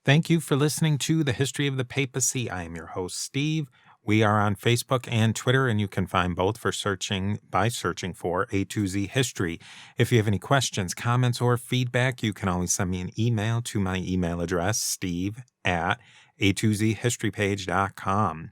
Thank you for listening to The History of the Papacy. I am your host, Steve. We are on Facebook and Twitter, and you can find both by searching for A to Z History. If you have any questions, comments, or feedback, you can always send me an email to my email address, steve@a2zhistorypage.com.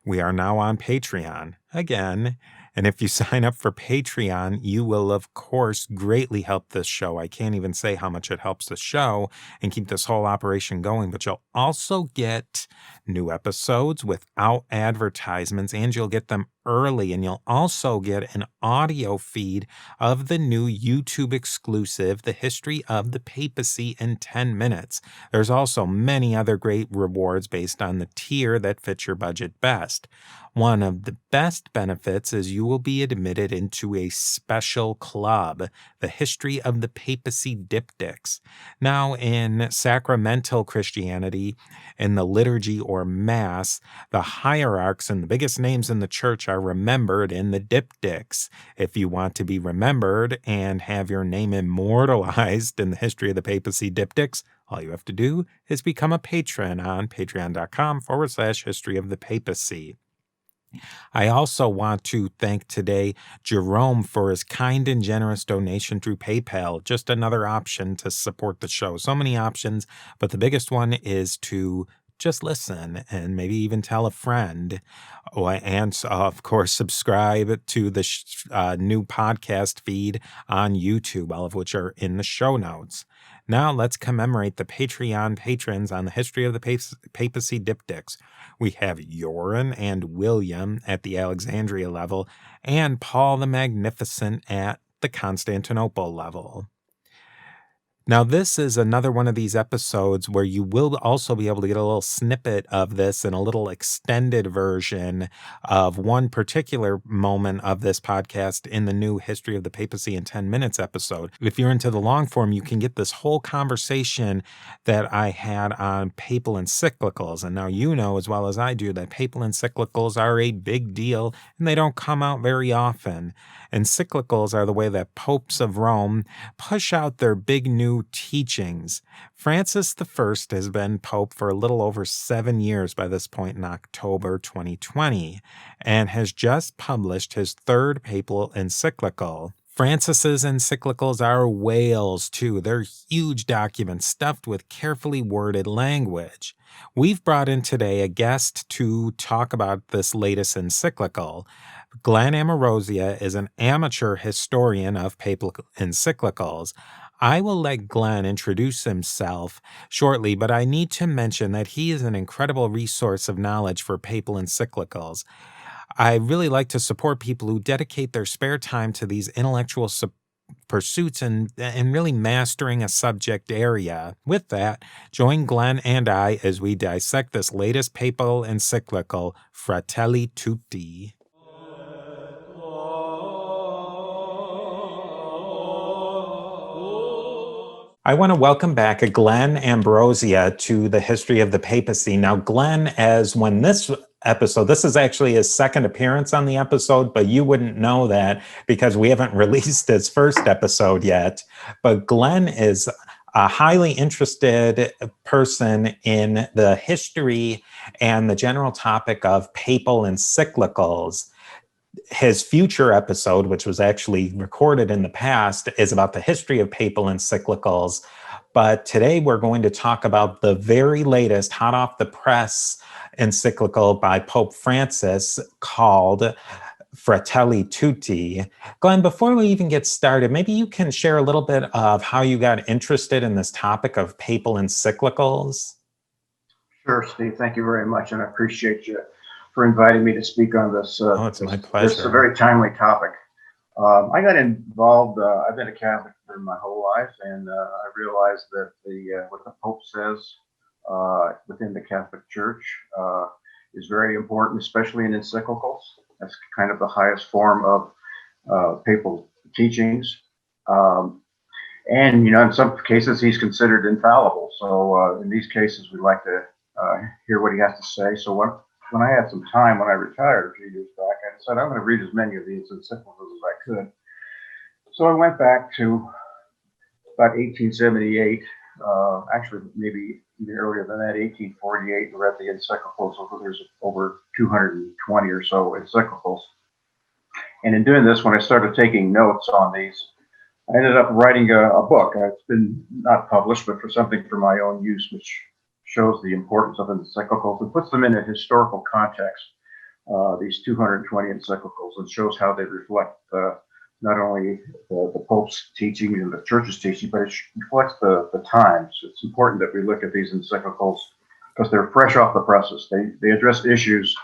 We are now on Patreon again. And if you sign up for Patreon, you will, of course, greatly help this show. I can't even say how much it helps the show and keep this whole operation going, but you'll also get new episodes without advertisements, and you'll get them early, and you'll also get an audio feed of the new YouTube exclusive, The History of the Papacy in 10 Minutes. There's also many other great rewards based on the tier that fits your budget best. One of the best benefits is you will be admitted into a special club, the History of the Papacy Diptychs. Now, in sacramental Christianity, in the liturgy or Mass, the hierarchs and the biggest names in the church are remembered in the diptychs. If you want to be remembered and have your name immortalized in the History of the Papacy Diptychs, all you have to do is become a patron on patreon.com/history of the papacy. I also want to thank today Jerome for his kind and generous donation through PayPal. Just another option to support the show. So many options, but the biggest one is to just listen and maybe even tell a friend. And of course, subscribe to the new podcast feed on YouTube, all of which are in the show notes. Now let's commemorate the Patreon patrons on the History of the Papacy Diptychs. We have Joran and William at the Alexandria level, and Paul the Magnificent at the Constantinople level. Now, this is another one of these episodes where you will also be able to get a little snippet of this and a little extended version of one particular moment of this podcast in the new History of the Papacy in 10 Minutes episode. If you're into the long form, you can get this whole conversation that I had on papal encyclicals. And now you know as well as I do that papal encyclicals are a big deal and they don't come out very often. Encyclicals are the way that popes of Rome push out their big new teachings. Francis I has been pope for a little over 7 years by this point in October 2020 and has just published his third papal encyclical. Francis's encyclicals are whales, too. They're huge documents stuffed with carefully worded language. We've brought in today a guest to talk about this latest encyclical. Glenn Amorosia is an amateur historian of papal encyclicals. I will let Glenn introduce himself shortly, but I need to mention that he is an incredible resource of knowledge for papal encyclicals. I really like to support people who dedicate their spare time to these intellectual pursuits and really mastering a subject area. With that, join Glenn and I as we dissect this latest papal encyclical, Fratelli Tutti. I want to welcome back Glenn Ambrosia to the History of the Papacy. Now, Glenn, this is actually his second appearance on the episode, but you wouldn't know that because we haven't released his first episode yet. But Glenn is a highly interested person in the history and the general topic of papal encyclicals. His future episode, which was actually recorded in the past, is about the history of papal encyclicals. But today we're going to talk about the very latest, hot off the press encyclical by Pope Francis called Fratelli Tutti. Glenn, before we even get started, maybe you can share a little bit of how you got interested in this topic of papal encyclicals. Sure, Steve. Thank you very much, and I appreciate you for inviting me to speak on this. It's my pleasure. This is a very timely topic. I got involved. I've been a Catholic for my whole life, and I realized that what the Pope says within the Catholic Church is very important, especially in encyclicals. That's kind of the highest form of papal teachings. And, in some cases, he's considered infallible. So in these cases, we'd like to hear what he has to say. So one when I had some time when I retired a few years back, I decided I'm going to read as many of these encyclicals as I could. So I went back to about 1878, actually maybe even earlier than that, 1848, and read the encyclicals. There's over 220 or so encyclicals. And in doing this, when I started taking notes on these, I ended up writing a book. It's been not published, but for something for my own use, which shows the importance of encyclicals and puts them in a historical context, these 220 encyclicals, and shows how they reflect not only the Pope's teaching and the Church's teaching, but it reflects the times. It's important that we look at these encyclicals because they're fresh off the presses. They address issues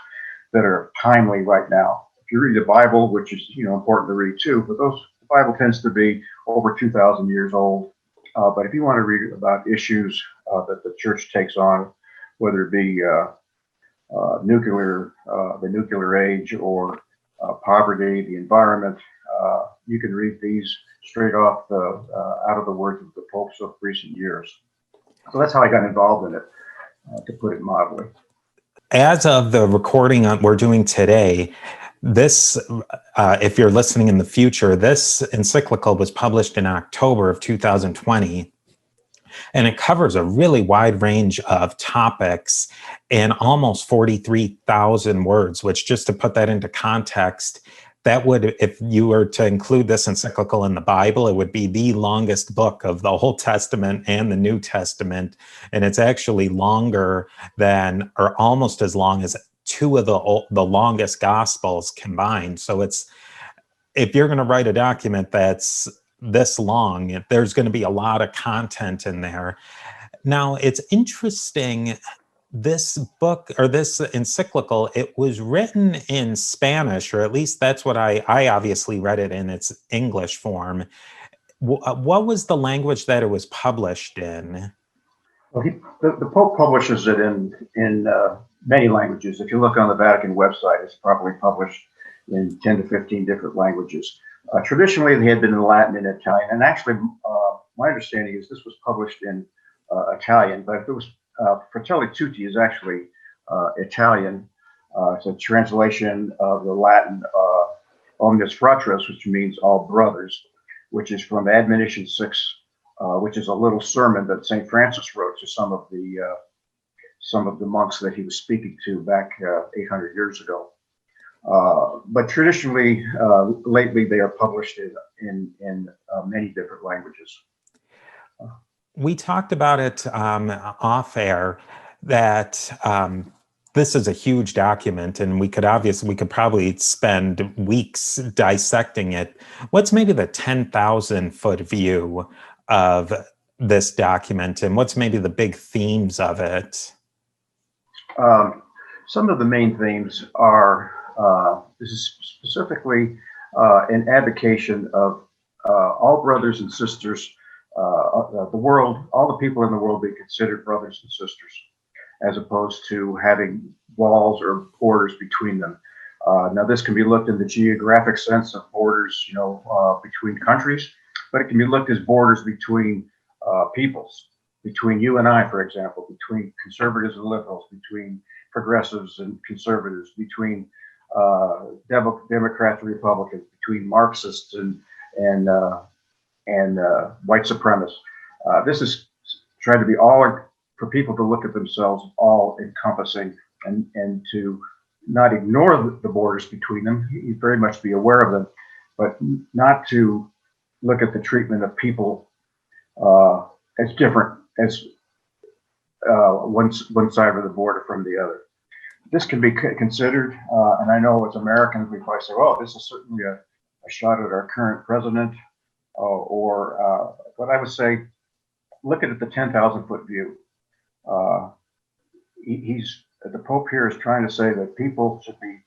that are timely right now. If you read the Bible, which is important to read too, but the Bible tends to be over 2,000 years old. But if you want to read about issues that the Church takes on, whether it be the nuclear age, or poverty, the environment, you can read these straight off out of the words of the popes of recent years. So that's how I got involved in it, to put it mildly. As of the recording we're doing today, this, if you're listening in the future, this encyclical was published in October of 2020. And it covers a really wide range of topics in almost 43,000 words, which, just to put that into context, that would, if you were to include this encyclical in the Bible, it would be the longest book of the Old Testament and the New Testament. And it's actually longer than, or almost as long as, two of the longest Gospels combined. So it's, if you're going to write a document that's this long, there's going to be a lot of content in there. Now, it's interesting, this book, or this encyclical, it was written in Spanish, or at least that's what I obviously read it in its English form. What was the language that it was published in? Well, the Pope publishes it in many languages. If you look on the Vatican website, it's probably published in 10 to 15 different languages. Traditionally, they had been in Latin and Italian, and actually, my understanding is this was published in Italian, but it was Fratelli Tutti is actually Italian. It's a translation of the Latin Omnes Fratres, which means all brothers, which is from Admonition 6, which is a little sermon that St. Francis wrote to some of the monks that he was speaking to back 800 years ago. But traditionally, lately, they are published in many different languages. We talked about it off air, that this is a huge document, and we could probably spend weeks dissecting it. What's maybe the 10,000 foot view of this document, and what's maybe the big themes of it? Some of the main themes are, this is specifically an advocation of all brothers and sisters, the world, all the people in the world be considered brothers and sisters, as opposed to having walls or borders between them. Now, this can be looked in the geographic sense of borders, between countries, but it can be looked as borders between peoples, between you and I, for example, between conservatives and liberals, between progressives and conservatives, between Democrats and Republicans, between Marxists and white supremacists. This is trying to be all, for people to look at themselves all encompassing, and to not ignore the borders between them. You very much be aware of them, but not to look at the treatment of people as different as one side of the border from the other. This can be considered, and I know as Americans we probably say, "Well, this is certainly a shot at our current president," but I would say, look at it the 10,000 foot view. The Pope here is trying to say that people should be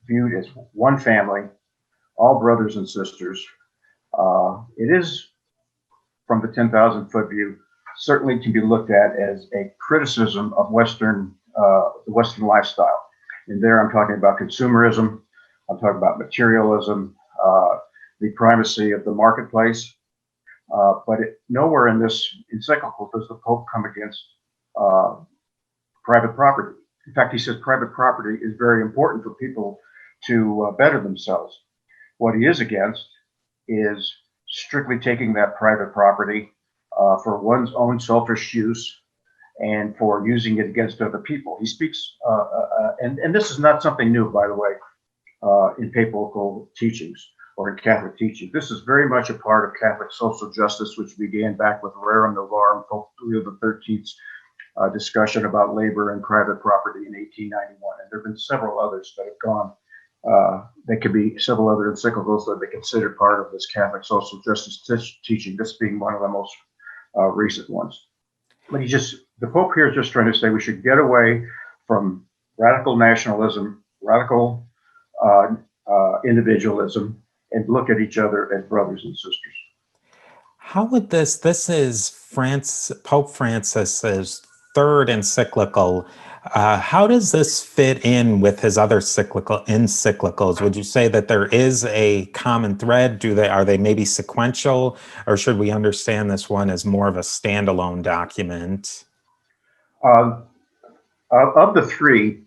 viewed as one family, all brothers and sisters. It is, from the 10,000 foot view, certainly can be looked at as a criticism of the Western lifestyle. And there I'm talking about consumerism, I'm talking about materialism, the primacy of the marketplace. But nowhere in this encyclical does the Pope come against private property. In fact, he says private property is very important for people to better themselves. What he is against is strictly taking that private property for one's own selfish use and for using it against other people. He speaks, and this is not something new, by the way, in papal teachings or in Catholic teaching. This is very much a part of Catholic social justice, which began back with Rerum Novarum, Pope Leo XIII's discussion about labor and private property in 1891. And there have been several others that have gone. There could be several other encyclicals that have been considered part of this Catholic social justice teaching, this being one of the most recent ones. But the Pope here is just trying to say we should get away from radical nationalism, radical individualism, and look at each other as brothers and sisters. How would this is Pope Francis's third encyclical. How does this fit in with his other encyclicals? Would you say that there is a common thread? Are they maybe sequential, or should we understand this one as more of a standalone document? Of the three,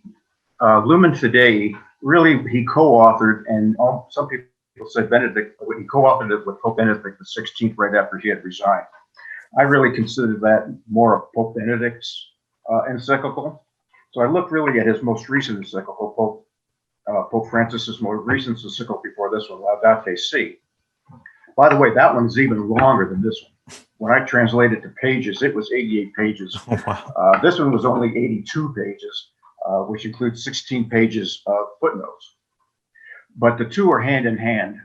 Lumen Fidei, really he co-authored, and some people say Benedict, he co-authored it with Pope Benedict XVI right after he had resigned. I really consider that more of Pope Benedict's encyclical. So I looked really at his most recent encyclical, Pope Francis's most recent encyclical before this one, Laudate Si. By the way, that one's even longer than this one. When I translated to pages, it was 88 pages. Oh, wow. This one was only 82 pages, which includes 16 pages of footnotes. But the two are hand in hand.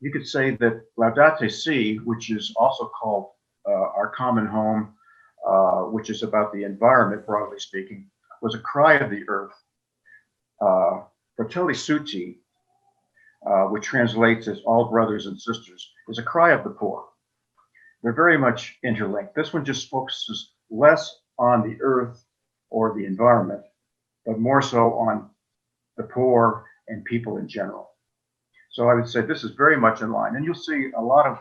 You could say that Laudate Si, which is also called Our Common Home, which is about the environment, broadly speaking, was a cry of the earth. Fratelli Tutti, which translates as all brothers and sisters, is a cry of the poor. They're very much interlinked. This one just focuses less on the earth or the environment, but more so on the poor and people in general. So I would say this is very much in line. And you'll see a lot of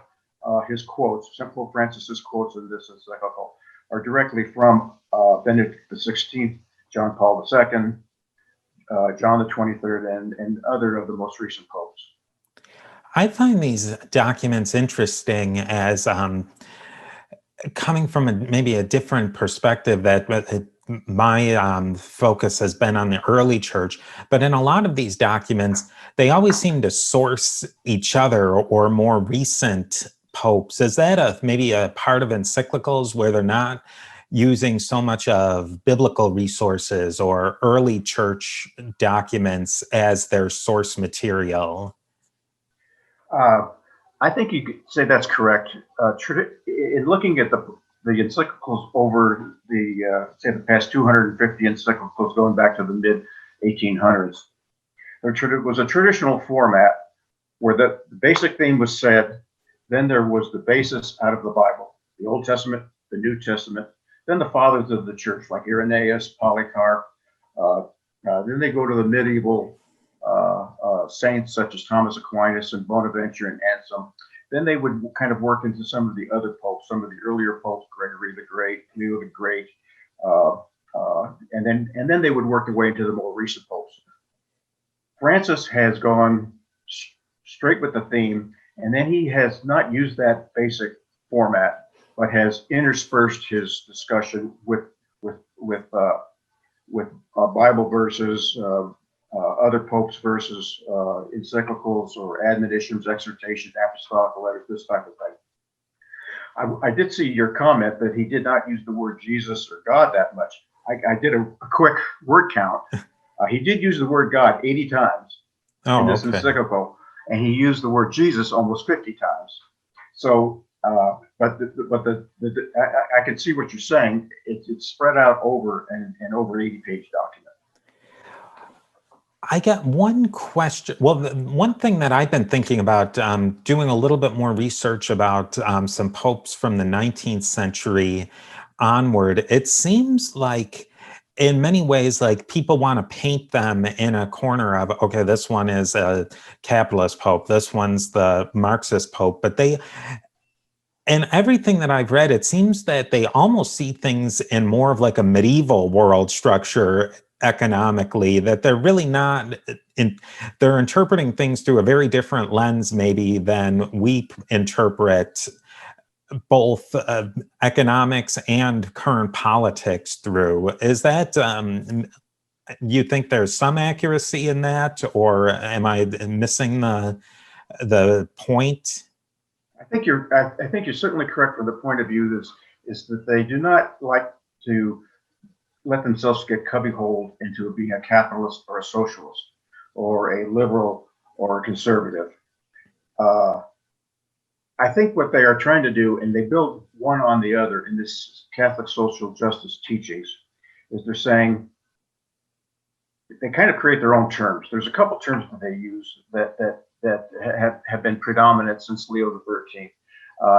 his quotes, Pope Francis's quotes in this encyclical, are directly from Benedict XVI, John Paul II, John the 23rd, and other of the most recent popes. I find these documents interesting as coming from maybe a different perspective that my focus has been on the early church, but in a lot of these documents, they always seem to source each other or more recent popes. Is that maybe a part of encyclicals where they're not using so much of biblical resources or early church documents as their source material? I think you could say that's correct. In looking at the encyclicals over say the past 250 encyclicals going back to the mid 1800s, there was a traditional format where the basic theme was said, then there was the basis out of the Bible, the Old Testament, the New Testament, then the fathers of the church like Irenaeus, Polycarp, then they go to the medieval saints such as Thomas Aquinas and Bonaventure and Anselm. Then they would kind of work into some of the other popes, some of the earlier popes, Gregory the Great, Leo the Great, and then they would work their way into the more recent popes. Francis has gone straight with the theme, and then he has not used that basic format, but has interspersed his discussion with Bible verses, other popes' verses, encyclicals or admonitions, exhortations, apostolic letters, this type of thing. I did see your comment that he did not use the word Jesus or God that much. I did a quick word count. He did use the word God 80 times in this encyclical, and he used the word Jesus almost 50 times. So, but I can see what you're saying. It's spread out over an over 80-page document. I got one question. Well, one thing that I've been thinking about doing a little bit more research about some popes from the 19th century onward, it seems like in many ways, like people want to paint them in a corner of, okay, this one is a capitalist pope, this one's the Marxist pope, but And everything that I've read, it seems that they almost see things in more of like a medieval world structure economically, that they're really not they're interpreting things through a very different lens maybe than we interpret both economics and current politics through. Is that you think there's some accuracy in that, or am I missing the point? I think you're certainly correct from the point of view is that they do not like to let themselves get cubbyholed into being a capitalist or a socialist or a liberal or a conservative. Uh, I think what they are trying to do, and they build one on the other in this Catholic social justice teachings, is they're saying they kind of create their own terms. There's a couple terms that they use that have been predominant since Leo the 13th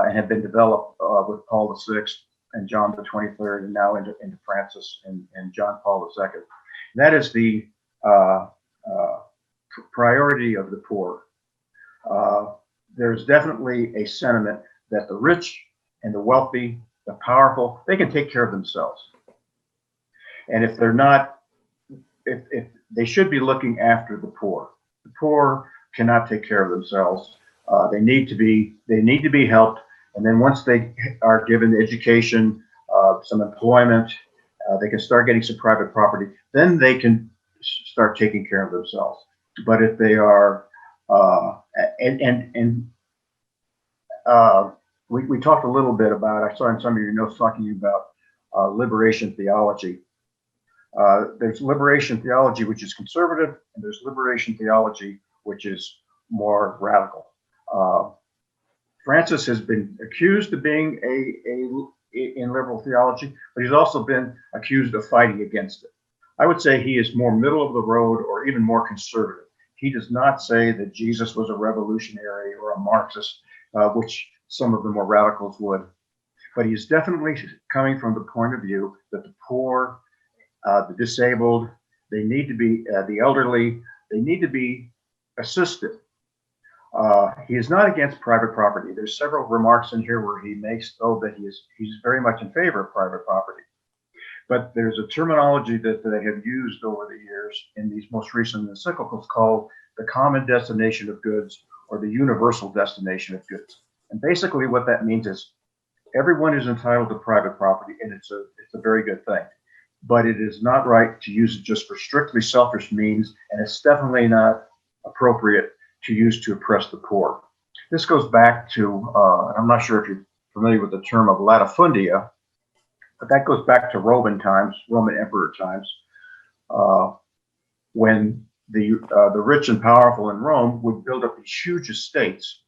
and have been developed with Paul the 6th and John the 23rd, and now into Francis and John Paul the 2nd. And that is the priority of the poor. There's definitely a sentiment that the rich and the wealthy, the powerful, they can take care of themselves. And if they're not, if they should be looking after the poor cannot take care of themselves. They need to be helped. And then once they are given education, some employment, they can start getting some private property. Then they can start taking care of themselves. But if they are, we talked a little bit about, I saw in some of your notes talking about liberation theology. There's liberation theology, which is conservative, and there's liberation theology, which is more radical. Francis has been accused of being in liberal theology, but he's also been accused of fighting against it. I would say he is more middle of the road or even more conservative. He does not say that Jesus was a revolutionary or a Marxist, which some of the more radicals would. But he's definitely coming from the point of view that the poor, the disabled, they need to be, the elderly, they need to be assisted. He is not against private property. There's several remarks in here where he makes, that he's very much in favor of private property. But there's a terminology that they have used over the years in these most recent encyclicals called the common destination of goods or the universal destination of goods. And basically what that means is everyone is entitled to private property, and it's a very good thing. But it is not right to use it just for strictly selfish means, and it's definitely not appropriate to use to oppress the poor. This goes back to, and I'm not sure if you're familiar with the term of latifundia, but that goes back to Roman times, Roman emperor times, when the rich and powerful in Rome would build up these huge estates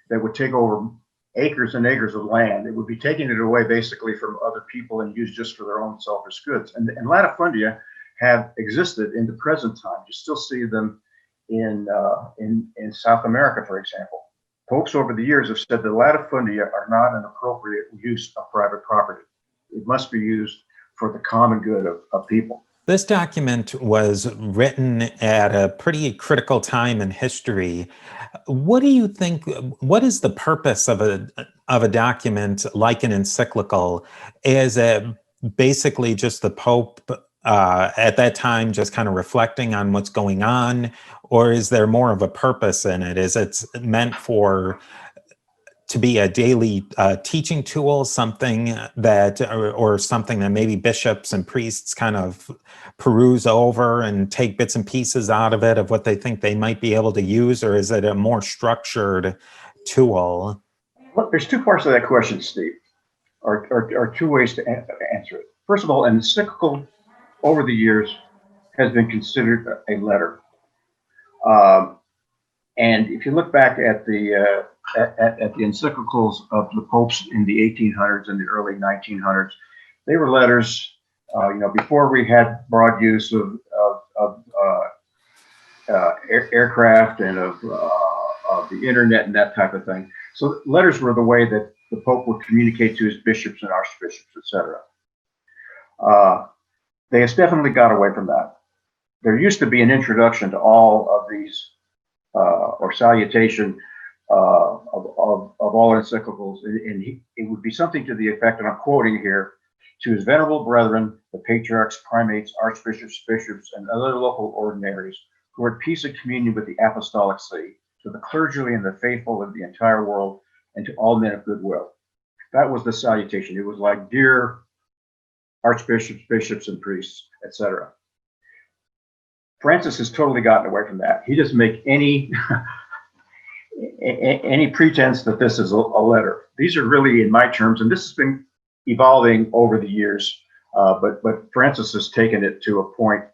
that would take over acres and acres of land. It would be taking it away basically from other people and used just for their own selfish goods. And latifundia have existed in the present time. You still see them in South America, for example. Popes over the years have said that latifundia are not an appropriate use of private property. It must be used for the common good of people. This document was written at a pretty critical time in history. What do you think, what is the purpose of a document like an encyclical? Is it basically just the Pope at that time just kind of reflecting on what's going on, or is there more of a purpose in it? Is it meant to be a daily teaching tool, something that, or something that maybe bishops and priests kind of peruse over and take bits and pieces out of it of what they think they might be able to use, or is it a more structured tool? Well, there's two parts of that question, Steve, or two ways to answer it. First of all, an encyclical over the years has been considered a letter. And if you look back at the encyclicals of the popes in the 1800s and the early 1900s, they were letters. Before we had broad use of aircraft and of the internet and that type of thing. So letters were the way that the Pope would communicate to his bishops and archbishops, etc. They have definitely got away from that. There used to be an introduction to all of these, or salutation of all encyclicals, and it would be something to the effect, and I'm quoting here, to his venerable brethren, the patriarchs, primates, archbishops, bishops, and other local ordinaries who are at peace and communion with the apostolic see, to the clergy and the faithful of the entire world, and to all men of goodwill. That was the salutation. It was like, dear archbishops, bishops, and priests, etc. Francis has totally gotten away from that. He doesn't make any any pretense that this is a letter. These are really, in my terms, and this has been evolving over the years, but Francis has taken it to a point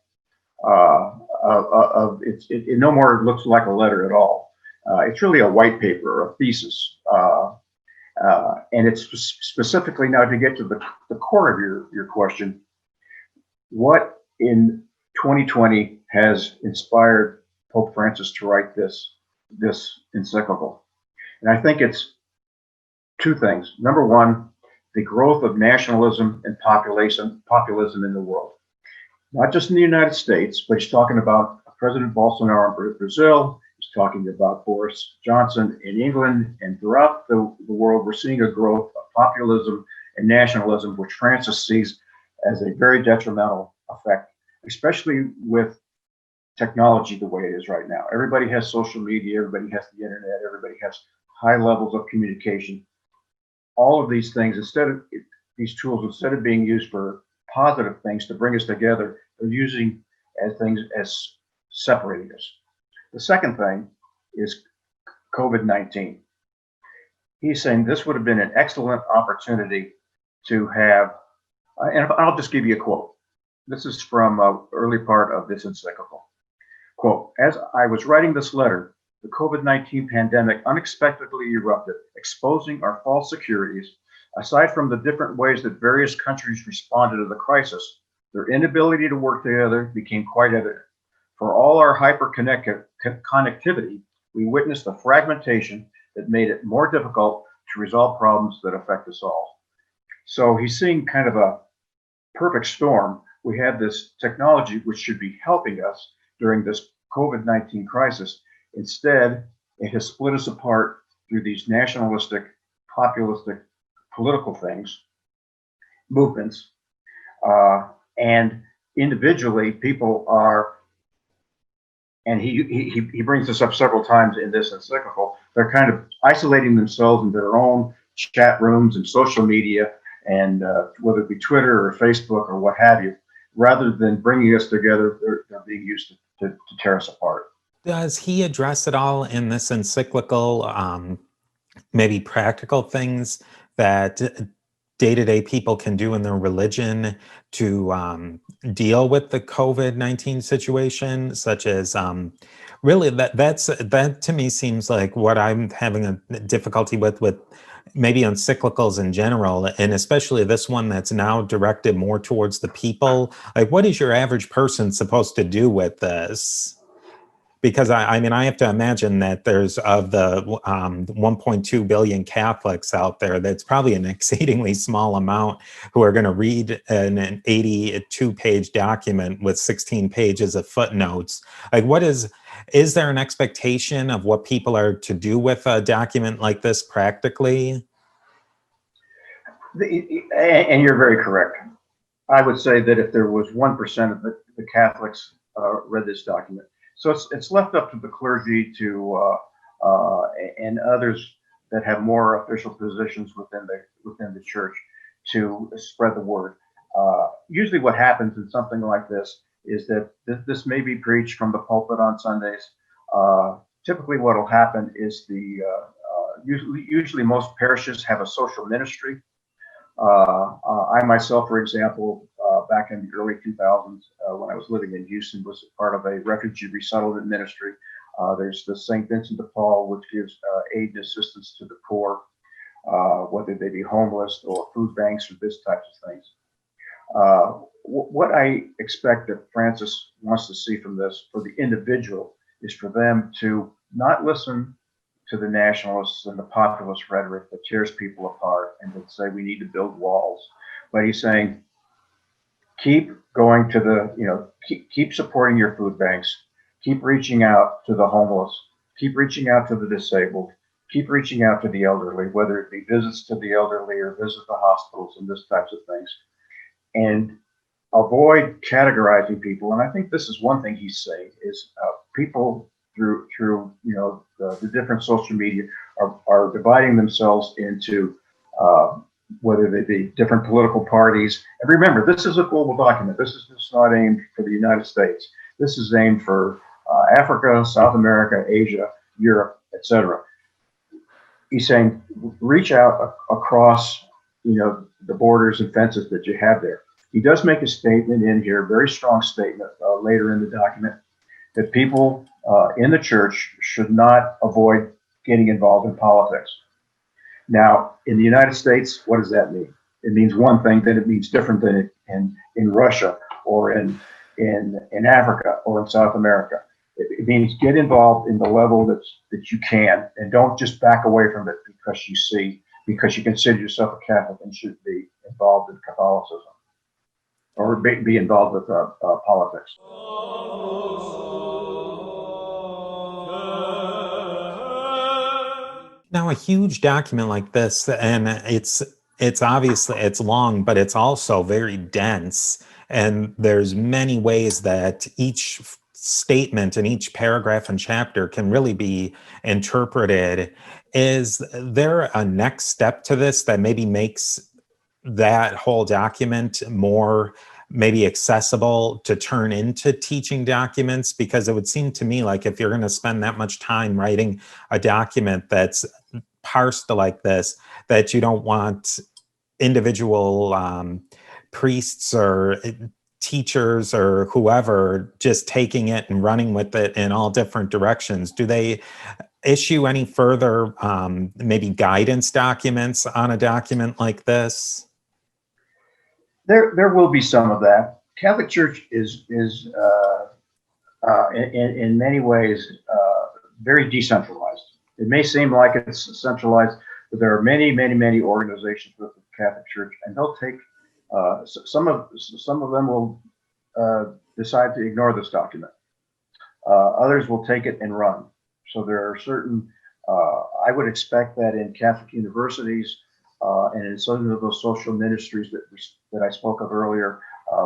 of it no more looks like a letter at all. It's really a white paper, a thesis, and it's specifically, now to get to the core of your question, what in 2020 has inspired Pope Francis to write this encyclical? And I think it's two things. Number one, the growth of nationalism and populism in the world, not just in the United States, but he's talking about President Bolsonaro in Brazil. He's talking about Boris Johnson in England, and throughout the world, we're seeing a growth of populism and nationalism, which Francis sees as a very detrimental effect, especially with technology the way it is right now. Everybody has social media, everybody has the internet, everybody has high levels of communication. All of these things, these tools, instead of being used for positive things to bring us together, they're using as things as separating us. The second thing is COVID-19. He's saying this would have been an excellent opportunity to have, and I'll just give you a quote. This is from an early part of this encyclical. Quote, as I was writing this letter, the COVID-19 pandemic unexpectedly erupted, exposing our false securities. Aside from the different ways that various countries responded to the crisis, their inability to work together became quite evident. For all our hyper-connectivity, we witnessed a fragmentation that made it more difficult to resolve problems that affect us all. So he's seeing kind of a perfect storm. We have this technology which should be helping us during this COVID-19 crisis. Instead, it has split us apart through these nationalistic, populistic, political things, movements, and individually people are, and he brings this up several times in this encyclical, they're kind of isolating themselves in their own chat rooms and social media, and whether it be Twitter or Facebook or what have you, rather than bringing us together, they're being used to tear us apart. Does he address it all in this encyclical, maybe practical things that day-to-day people can do in their religion to deal with the COVID-19 situation, such as really that to me seems like what I'm having a difficulty with maybe encyclicals in general, and especially this one that's now directed more towards the people. Like, what is your average person supposed to do with this? Because I mean, I have to imagine that there's, of the 1.2 billion Catholics out there, that's probably an exceedingly small amount who are going to read an 82-page document with 16 pages of footnotes. Like, is there an expectation of what people are to do with a document like this practically? And you're very correct. I would say that if there was 1% of the Catholics read this document, so it's left up to the clergy to and others that have more official positions within the church to spread the word. Usually, what happens in something like this is that this may be preached from the pulpit on Sundays. Typically, what will happen is usually most parishes have a social ministry. I myself, for example, back in the early 2000s, when I was living in Houston, was part of a refugee resettlement ministry. There's the St. Vincent de Paul, which gives aid and assistance to the poor, whether they be homeless or food banks or this types of things. What I expect that Francis wants to see from this for the individual is for them to not listen to the nationalists and the populist rhetoric that tears people apart and that say we need to build walls. But he's saying, keep going to keep supporting your food banks, keep reaching out to the homeless, keep reaching out to the disabled, keep reaching out to the elderly, whether it be visits to the elderly or visit the hospitals and this types of things, and avoid categorizing people. And I think this is one thing he's saying is people through the different social media are dividing themselves into whether they be different political parties. And remember, this is a global document. This is just not aimed for the United States. This is aimed for Africa, South America, Asia, Europe, etc. He's saying reach out across the borders and fences that you have there. He does make a statement in here, very strong statement later in the document, that people in the church should not avoid getting involved in politics. Now, in the United States, what does that mean? It means one thing, then it means different than in Russia or in Africa or in South America. It means get involved in the level that you can, and don't just back away from it because you consider yourself a Catholic and should be involved in Catholicism or be involved with politics. Now, a huge document like this, and it's obviously it's long, but it's also very dense, and there's many ways that each statement and each paragraph and chapter can really be interpreted. Is there a next step to this that maybe makes that whole document more maybe accessible to turn into teaching documents? Because it would seem to me like if you're going to spend that much time writing a document that's parsed like this, that you don't want individual priests or teachers or whoever just taking it and running with it in all different directions. Do they issue any further maybe guidance documents on a document like this? There will be some of that. Catholic Church is in many ways very decentralized. It may seem like it's centralized, but there are many organizations with the Catholic Church, and they'll take some of them will decide to ignore this document. Others will take it and run. So there are certain. I would expect that in Catholic universities and in some of those social ministries that I spoke of earlier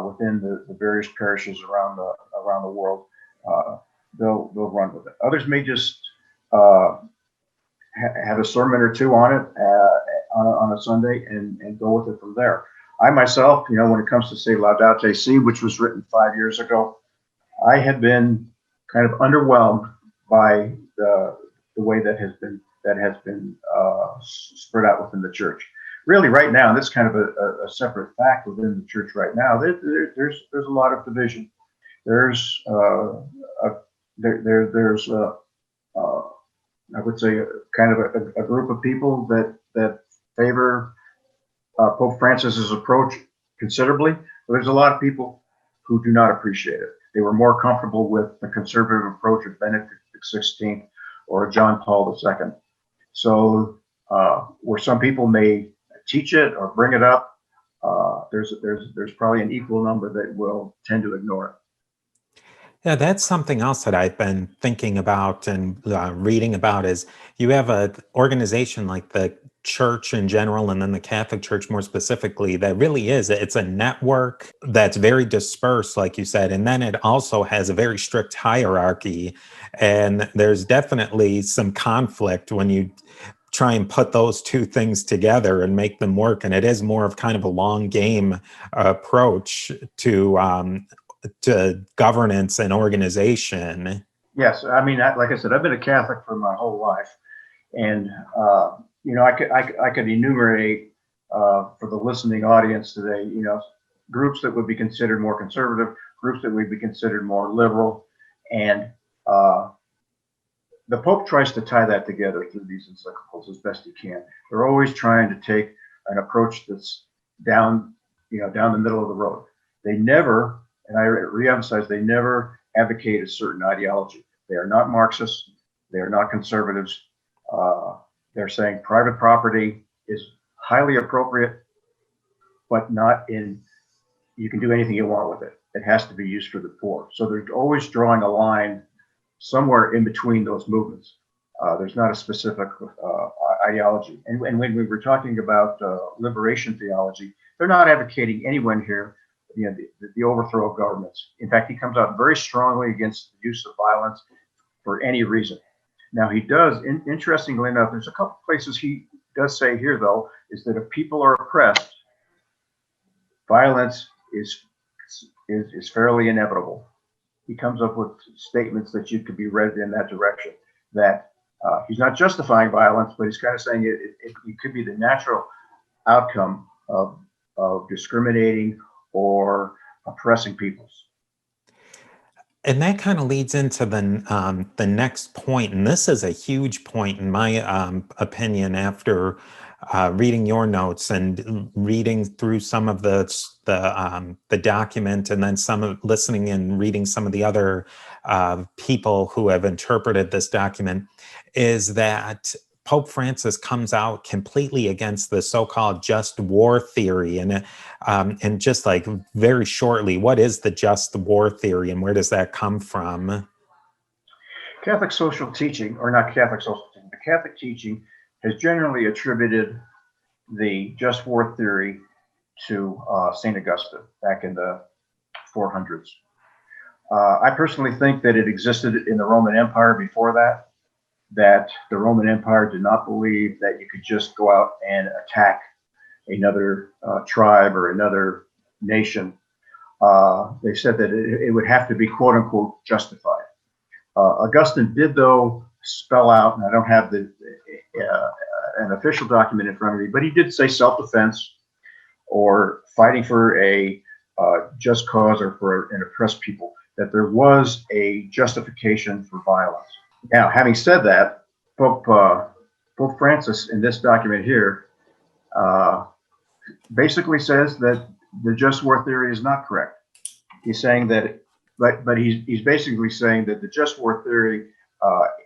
within the various parishes around the world, they'll run with it. Others may just have a sermon or two on it on a Sunday and go with it from there. I myself, when it comes to say Laudate Si, which was written 5 years ago, I had been kind of underwhelmed by the way that has been spread out within the church. Really, right now, and this is kind of a separate fact within the church right now. There's a lot of division. There's I would say kind of a group of people that favor Pope Francis's approach considerably, but there's a lot of people who do not appreciate it. They were more comfortable with the conservative approach of Benedict XVI or John Paul II. So where some people may teach it or bring it up, there's probably an equal number that will tend to ignore it. Yeah, that's something else that I've been thinking about and reading about is you have an organization like the church in general and then the Catholic Church more specifically that really it's a network that's very dispersed, like you said, and then it also has a very strict hierarchy, and there's definitely some conflict when you try and put those two things together and make them work, and it is more of kind of a long game approach to governance and organization. Yes, I mean, like I said, I've been a Catholic for my whole life, and I could enumerate for the listening audience today, groups that would be considered more conservative, groups that would be considered more liberal, and the Pope tries to tie that together through these encyclicals as best he can. They're always trying to take an approach that's down the middle of the road. They never, and I reemphasize, they never advocate a certain ideology. They are not Marxists. They are not conservatives. They're saying private property is highly appropriate, but you can do anything you want with it. It has to be used for the poor. So they're always drawing a line somewhere in between those movements. There's not a specific ideology. And when we were talking about liberation theology, they're not advocating anyone here, the overthrow of governments. In fact, he comes out very strongly against the use of violence for any reason. Now, he does, interestingly enough, there's a couple places he does say here, though, is that if people are oppressed, violence is fairly inevitable. He comes up with statements that you could be read in that direction, that he's not justifying violence, but he's kind of saying it could be the natural outcome of discriminating or oppressing peoples. And that kind of leads into the next point, and this is a huge point in my opinion. After reading your notes and reading through some of the document, and then listening and reading some of the other people who have interpreted this document, is that Pope Francis comes out completely against the so-called just war theory. And just like very shortly, what is the just war theory and where does that come from? Catholic social teaching, or not Catholic social teaching, the Catholic teaching has generally attributed the just war theory to St. Augustine back in the 400s. I personally think that it existed in the Roman Empire before that the Roman Empire did not believe that you could just go out and attack another tribe or another nation. They said that it would have to be quote unquote justified. Augustine did, though, spell out, and I don't have an official document in front of me, but he did say self-defense or fighting for a just cause or for an oppressed people, that there was a justification for violence. Now, having said that, Pope Francis in this document here basically says that the just war theory is not correct. He's saying that, but he's basically saying that the just war theory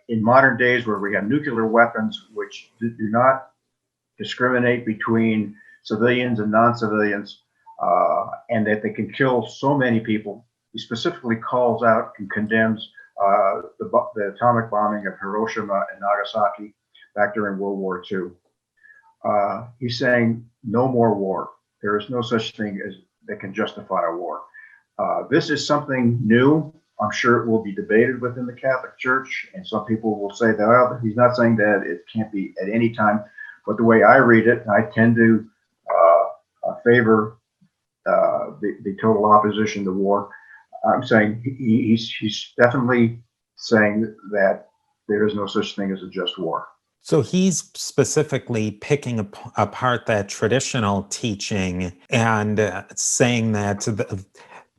in modern days, where we have nuclear weapons which do not discriminate between civilians and non-civilians, and that they can kill so many people, he specifically calls out and condemns the atomic bombing of Hiroshima and Nagasaki back during World War II. He's saying no more war. There is no such thing as that can justify a war. This is something new. I'm sure it will be debated within the Catholic Church, and some people will say that, well, he's not saying that it can't be at any time. But the way I read it, I tend to favor the total opposition to war. I'm saying he's definitely saying that there is no such thing as a just war. So he's specifically picking apart that traditional teaching and saying that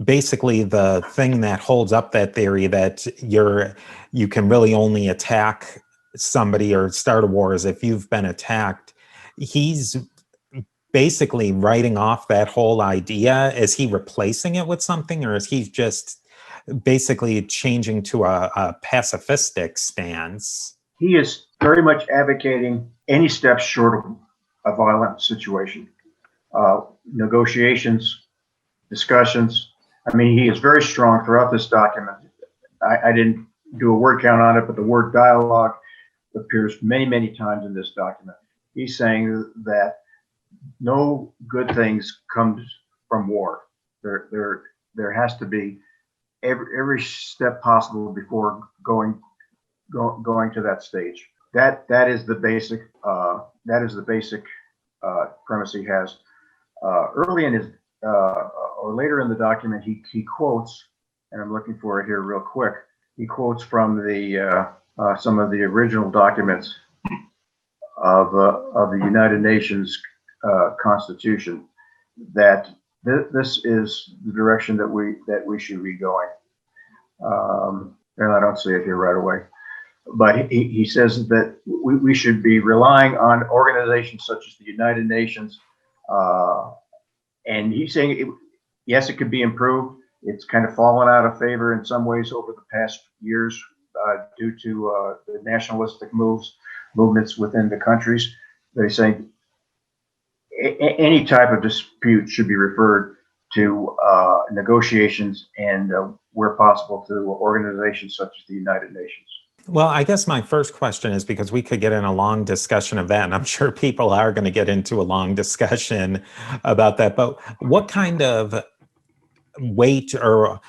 basically the thing that holds up that theory, that you can really only attack somebody or start a war is if you've been attacked. He's basically writing off that whole idea. Is he replacing it with something, or is he just basically changing to a pacifistic stance? He is very much advocating any steps short of a violent situation. Negotiations, discussions. I mean, he is very strong throughout this document. I didn't do a word count on it, but the word dialogue appears many, many times in this document. He's saying that no good things comes from war. There has to be every step possible before going to that stage. That is the basic premise he has. Early in his or later in the document, he quotes, and I'm looking for it here real quick. He quotes from the some of the original documents of the United Nations Constitution, that this is the direction that we should be going. And I don't see it here right away, but he says that we should be relying on organizations such as the United Nations, and he's saying yes, it could be improved. It's kind of fallen out of favor in some ways over the past years due to the nationalistic movements within the countries. They say any type of dispute should be referred to negotiations and, where possible, to organizations such as the United Nations. Well, I guess my first question is because we could get in a long discussion of that, and I'm sure people are going to get into a long discussion about that. But what kind of weight or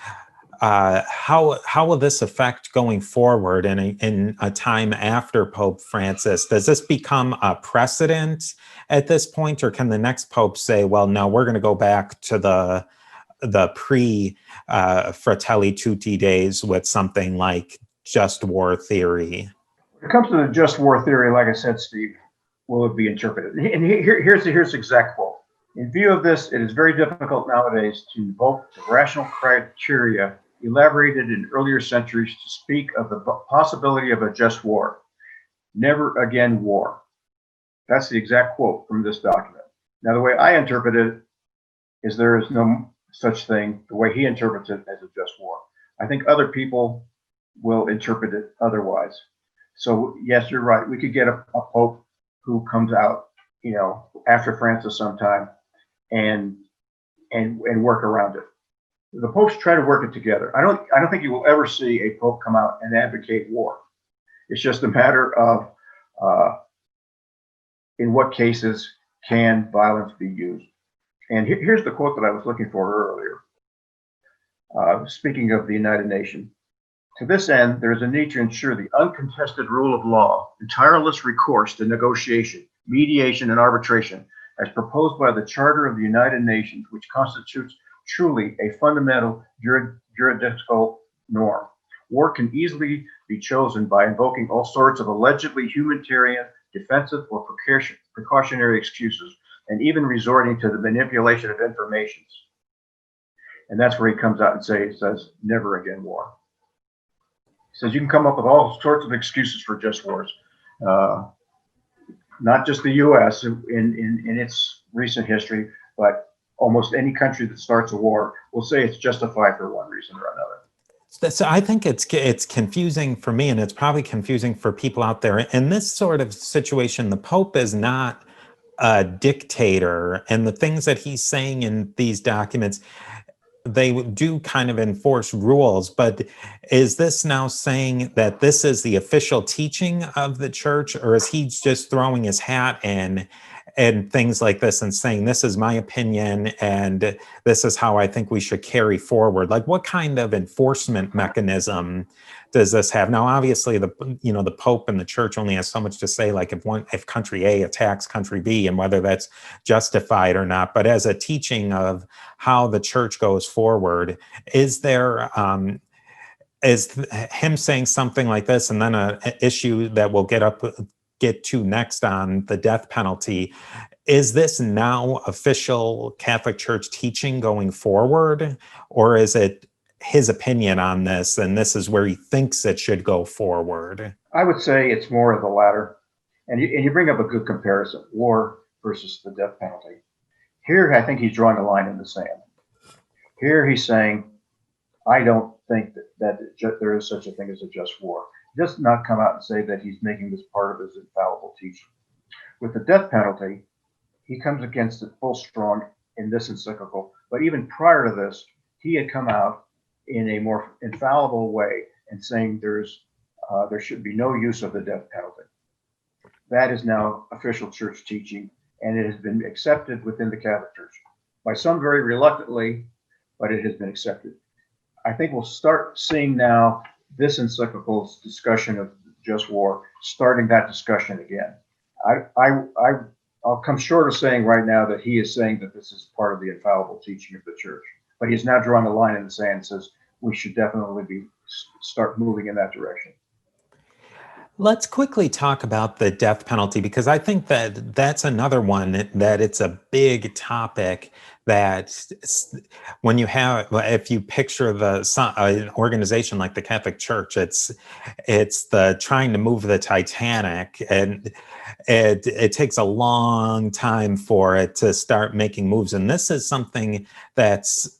how will this affect going forward in a time after Pope Francis? Does this become a precedent at this point, or can the next pope say, "Well, no, we're going to go back to the pre Fratelli Tutti days with something like just war theory"? When it comes to the just war theory, like I said, Steve, will it be interpreted? And here's the exact quote. In view of this, it is very difficult nowadays to invoke the rational criteria elaborated in earlier centuries to speak of the possibility of a just war. Never again war. That's the exact quote from this document. Now, the way I interpret it is there is no such thing, the way he interprets it, as a just war. I think other people will interpret it otherwise. So yes, you're right. We could get a pope who comes out, after Francis sometime, and work around it. The popes try to work it together. I don't think you will ever see a pope come out and advocate war. It's just a matter of in what cases can violence be used. And here's the quote that I was looking for earlier. Speaking of the United Nations, to this end, there is a need to ensure the uncontested rule of law and tireless recourse to negotiation, mediation, and arbitration, as proposed by the Charter of the United Nations, which constitutes truly a fundamental juridical norm. War can easily be chosen by invoking all sorts of allegedly humanitarian, defensive, or precautionary excuses, and even resorting to the manipulation of information. And that's where he comes out and says, never again war. He says you can come up with all sorts of excuses for just wars. Not just the U.S. in its recent history, but almost any country that starts a war will say it's justified for one reason or another. So I think it's confusing for me, and it's probably confusing for people out there. In this sort of situation, the Pope is not a dictator, and the things that he's saying in these documents, they do kind of enforce rules. But is this now saying that this is the official teaching of the church, or is he just throwing his hat in and things like this and saying, this is my opinion and this is how I think we should carry forward? Like, what kind of enforcement mechanism does this have? Now, obviously, the Pope and the church only has so much to say, like if country A attacks country B and whether that's justified or not. But as a teaching of how the church goes forward, is there is him saying something like this, and then an issue that we'll get to next on the death penalty, is this now official Catholic Church teaching going forward, or is it his opinion on this and this is where he thinks it should go forward? I would say it's more of the latter. And you bring up a good comparison, war versus the death penalty. Here, I think he's drawing a line in the sand. Here he's saying, I don't think that there is such a thing as a just war. He does not come out and say that he's making this part of his infallible teaching. With the death penalty, he comes against it full strong in this encyclical. But even prior to this, he had come out in a more infallible way and saying there should be no use of the death penalty. That is now official church teaching, and it has been accepted within the Catholic Church. By some very reluctantly, but it has been accepted. I think we'll start seeing now this encyclical's discussion of just war, starting that discussion again. I'll come short of saying right now that he is saying that this is part of the infallible teaching of the church, but he's now drawing a line in the sand and says we should definitely start moving in that direction. Let's quickly talk about the death penalty, because I think that that's another one that it's a big topic that when you have, if you picture an organization like the Catholic Church, it's the trying to move the Titanic, and it takes a long time for it to start making moves. And this is something that's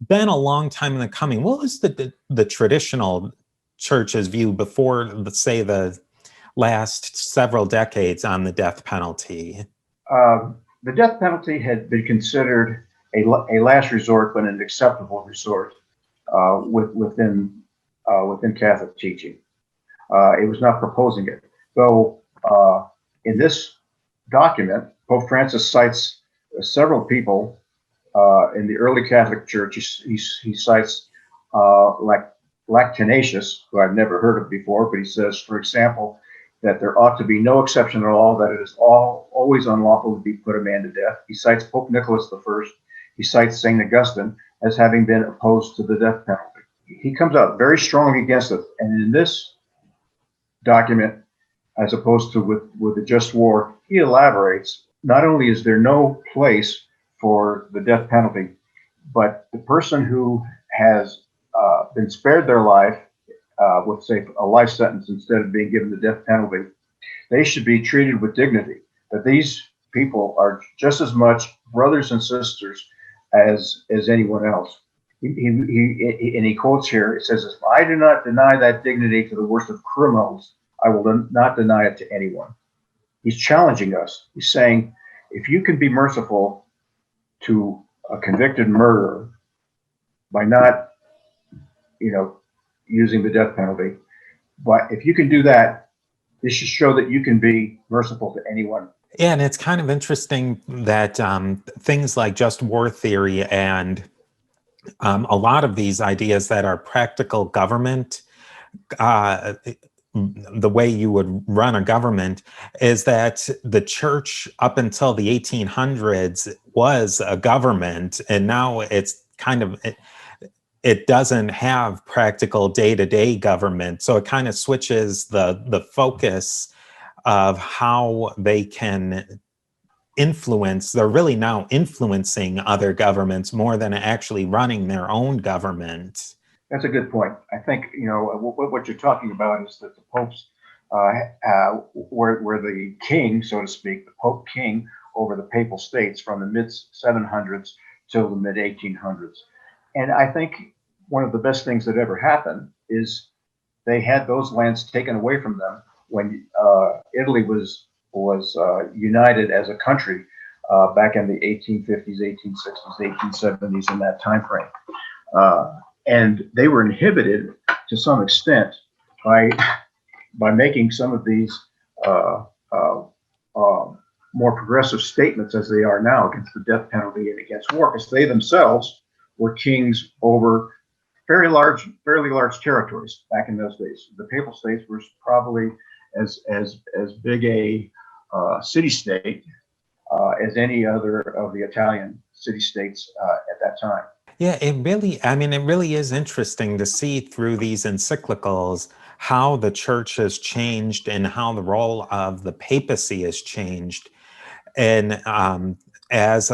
been a long time in the coming. What was the traditional church's view before, let's say, the last several decades on the death penalty? The death penalty had been considered a last resort, but an acceptable resort within Catholic teaching. It was not proposing it. So in this document, Pope Francis cites several people in the early Catholic Church. He cites like Lactanatius, who I've never heard of before, but he says, for example, that there ought to be no exception at all, that it is always unlawful to be put a man to death. He cites Pope Nicholas I. He cites St. Augustine as having been opposed to the death penalty. He comes out very strongly against it. And in this document, as opposed to with the just war, he elaborates, not only is there no place for the death penalty, but the person who has been spared their life with, say, a life sentence instead of being given the death penalty, they should be treated with dignity. That these people are just as much brothers and sisters as anyone else. And he quotes here, it says, if I do not deny that dignity to the worst of criminals, I will not deny it to anyone. He's challenging us. He's saying, if you can be merciful to a convicted murderer by not, using the death penalty, but if you can do that, this should show that you can be merciful to anyone. Yeah, and it's kind of interesting that things like just war theory and a lot of these ideas that are practical government, the way you would run a government is that the church up until the 1800s was a government, and now it's kind of it doesn't have practical day-to-day government, so it kind of switches the focus of how they can influence. They're really now influencing other governments more than actually running their own government. That's a good point. I think what you're talking about is that the popes were the king, so to speak, the Pope king over the Papal States from the mid 700s till the mid 1800s. And I think one of the best things that ever happened is they had those lands taken away from them when Italy was united as a country back in the 1850s, 1860s, 1870s, in that time frame. And they were inhibited to some extent by making some of these more progressive statements as they are now against the death penalty and against war, because they themselves were kings over fairly large territories back in those days. The Papal States were probably as big a city-state as any other of the Italian city-states at that time. Yeah, it really is interesting to see through these encyclicals how the church has changed and how the role of the papacy has changed. And as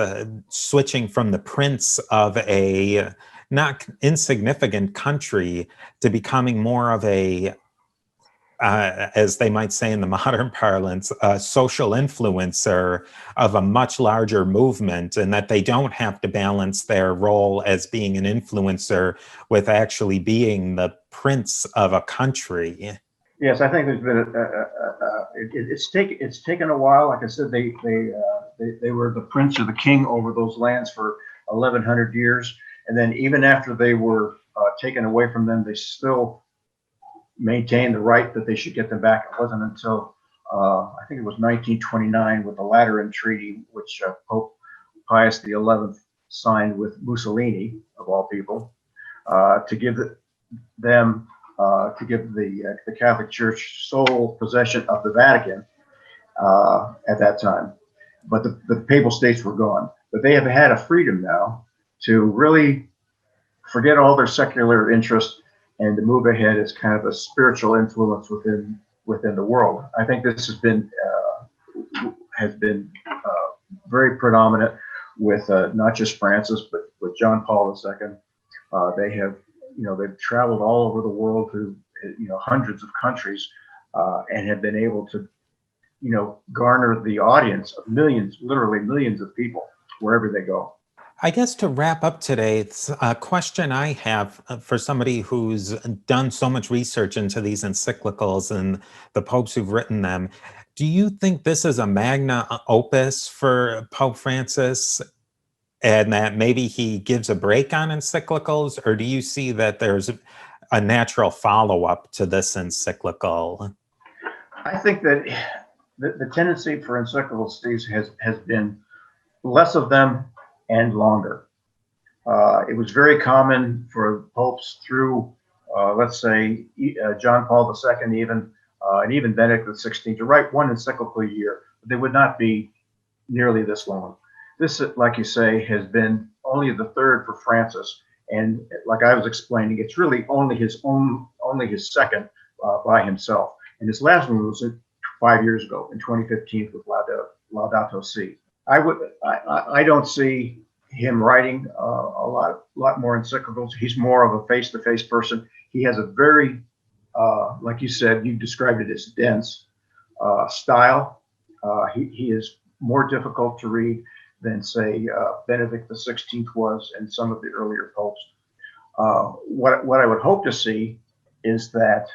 switching from the prince of a not insignificant country to becoming more of a, as they might say in the modern parlance, a social influencer of a much larger movement, and that they don't have to balance their role as being an influencer with actually being the prince of a country. Yes, I think there's been it's taken a while. Like I said, they were the prince or the king over those lands for 1,100 years, and then even after they were taken away from them, they still maintained the right that they should get them back. It wasn't until I think it was 1929 with the Lateran Treaty, which Pope Pius XI signed with Mussolini, of all people, to give them to give the Catholic Church sole possession of the Vatican at that time. But the Papal States were gone. But they have had a freedom now to really forget all their secular interests and to move ahead as kind of a spiritual influence within the world. I think this has been very predominant with not just Francis, but with John Paul II. They have, they've traveled all over the world to, hundreds of countries and have been able to, garner the audience of millions, literally millions of people wherever they go. I guess to wrap up today, it's a question I have for somebody who's done so much research into these encyclicals and the popes who've written them. Do you think this is a magna opus for Pope Francis and that maybe he gives a break on encyclicals? Or do you see that there's a natural follow-up to this encyclical? I think that the tendency for encyclicals has been less of them and longer. It was very common for popes through, let's say, John Paul II, and even Benedict XVI, to write one encyclical a year. They would not be nearly this long. This, like you say, has been only the third for Francis, and like I was explaining, it's really only his second by himself. And his last one was 5 years ago in 2015 with Laudato Si. I don't see him writing a lot more encyclicals. He's more of a face-to-face person. He has a very, like you said, you described it as dense style. He is more difficult to read than, say, Benedict XVI was and some of the earlier popes. What I would hope to see is that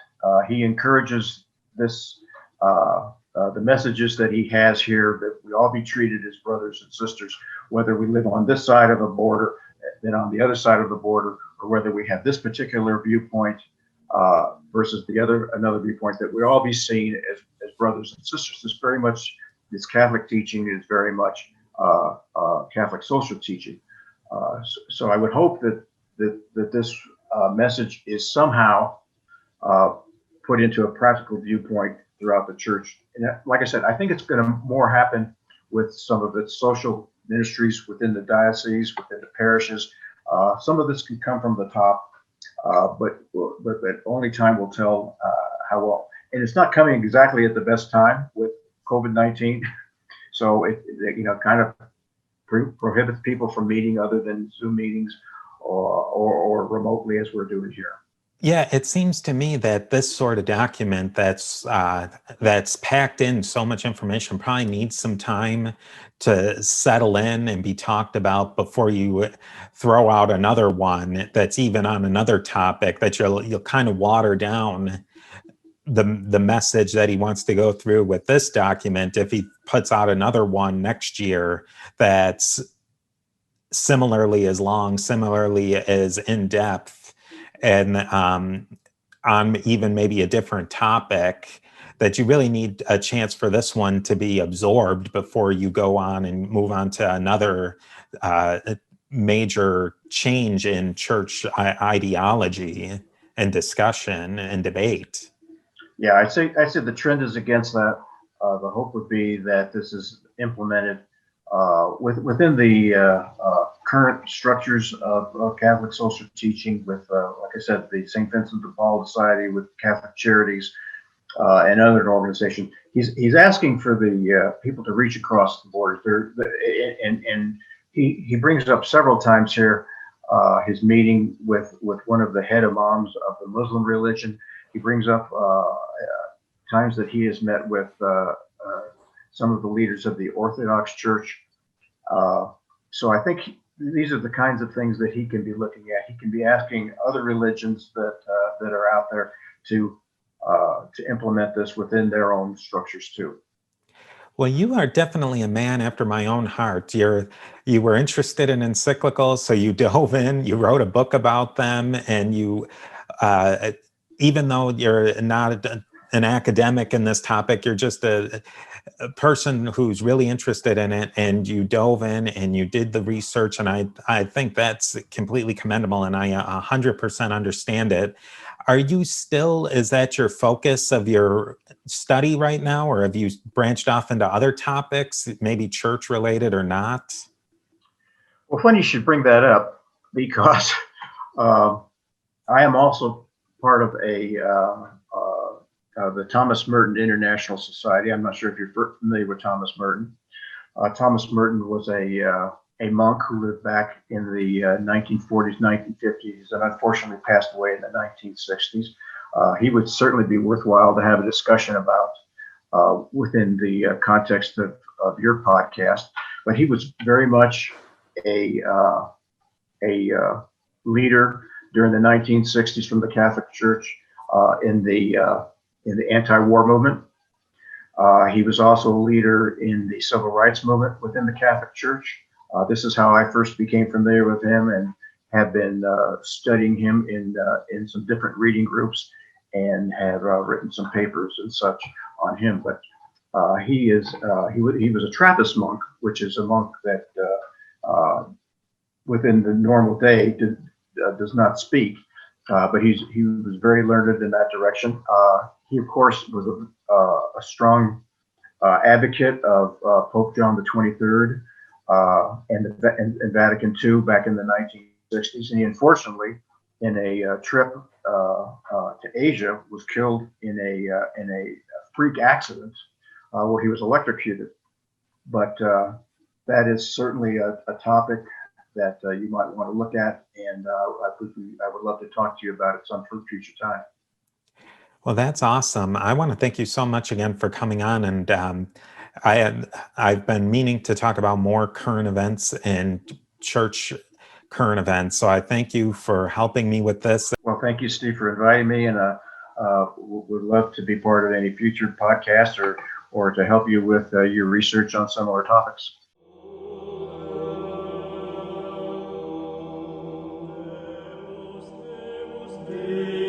he encourages this, the messages that he has here, that we all be treated as brothers and sisters, whether we live on this side of the border, then on the other side of the border, or whether we have this particular viewpoint versus another viewpoint, that we all be seen as brothers and sisters. This Catholic teaching is very much Catholic social teaching. So I would hope that this message is somehow put into a practical viewpoint throughout the church. And like I said, I think it's going to more happen with some of its social ministries within the diocese, within the parishes. Some of this can come from the top, but only time will tell how well. And it's not coming exactly at the best time with COVID-19. So it kind of prohibits people from meeting other than Zoom meetings or remotely, as we're doing here. Yeah, it seems to me that this sort of document that's packed in so much information probably needs some time to settle in and be talked about before you throw out another one that's even on another topic that you'll kind of water down the message that he wants to go through with this document if he puts out another one next year that's similarly as long, similarly as in depth, and on even maybe a different topic, that you really need a chance for this one to be absorbed before you go on and move on to another major change in church ideology and discussion and debate. Yeah, I'd say the trend is against that. The hope would be that this is implemented within the current structures of Catholic social teaching, with, like I said, the St. Vincent de Paul Society, with Catholic Charities, and other organizations. He's asking for the people to reach across the border. And he brings up several times here his meeting with one of the head imams of the Muslim religion. He brings up times that he has met with some of the leaders of the Orthodox Church. So I think these are the kinds of things that he can be looking at. He can be asking other religions that are out there to implement this within their own structures too. Well, you are definitely a man after my own heart. You were interested in encyclicals, so you dove in, you wrote a book about them, and you, even though you're not an academic in this topic, you're just a person who's really interested in it, and you dove in and you did the research, and I think that's completely commendable, and I 100% understand it. Is that your focus of your study right now, or have you branched off into other topics, maybe church related or not? Well, funny you should bring that up, because I am also part of the Thomas Merton International Society. I'm not sure if you're familiar with Thomas Merton. Thomas Merton was a monk who lived back in the 1940s, 1950s, and unfortunately passed away in the 1960s. He would certainly be worthwhile to have a discussion about within the context of your podcast. But he was very much a leader during the 1960s from the Catholic Church in the anti-war movement. He was also a leader in the civil rights movement within the Catholic Church. This is how I first became familiar with him, and have been studying him in some different reading groups and have written some papers and such on him. But he was a Trappist monk, which is a monk that within the normal day does not speak, but he was very learned in that direction. He of course was a strong advocate of Pope John the 23rd and Vatican II back in the 1960s. And he unfortunately, in a trip to Asia, was killed in a freak accident where he was electrocuted. But that is certainly a topic that you might want to look at, and I would love to talk to you about it some future time. Well, that's awesome. I want to thank you so much again for coming on. And I've been meaning to talk about more current events and church current events. So I thank you for helping me with this. Well, thank you, Steve, for inviting me, and would love to be part of any future podcasts or to help you with your research on similar topics. Deus